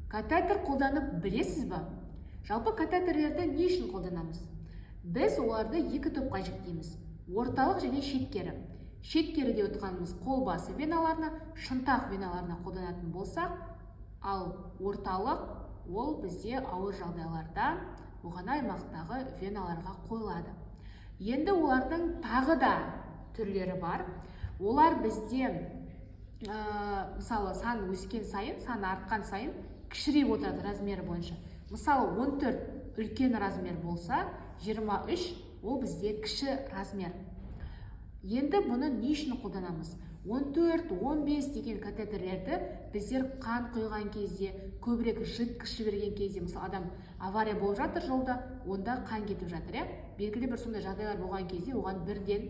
Катетер қолданып білесіз ба? Жалпы катетерлерді не үшін қолданамыз? Біз оларды екі топқа жіктейміз. Орталық және шеткері. Шеткері деп отқанымыз қол басы веналарына, шынтақ веналарына қолданатын болсақ, ал орталық ол бізде ауыр жағдайларда оған аймақтағы веналарға қойылады. Енді олардың тағы да түрлері бар. Олар бізде мысалы сан өскен сайын, сан артқан сайын кішірейіп отырады размері бойынша. Мысалы 14 үлкен размер болса, 23 ол бізде кіші размер. Енді бұны не үшін қолданамыз? 14-15 деген катетерлерді біздер қан құйған кезде, көбірек жидкость жіберген кезде, мысалы адам авария болып жатыр жолда, онда қан кетіп жатыр, белгілі бір сондай жағдайлар болған кезде, оған бірден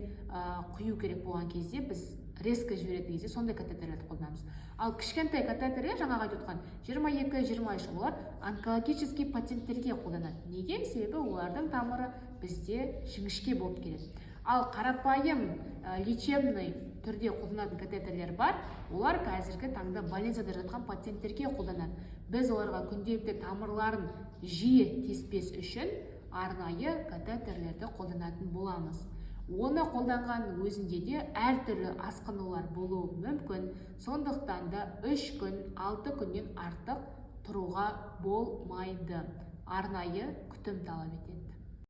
құю керек болған кезде, біз резко жіберетін кезде сондай катетерлерді қолданамыз. Ал кішкентай катетерлер, жаңағы айтып отқан 22-23, олар онкологический пациенттерге қолданады. Неге? Себебі олардың тамыры бізде жіңішке болып келеді. Ал қарапайым лечебный түрде қолданатын катетерлер бар, олар қазіргі таңда больницада жатқан пациенттерге қолданады. Біз оларға күнделікті тамырларын жиі теспес үшін арнайы катетерлерді қолданатын боламыз. Оны қолданған өзінде де әртүрлі асқынулар болуы мүмкін, сондықтан да 3 күн, 6 күннен артық тұруға болмайды. Арнайы күтім талап етеді.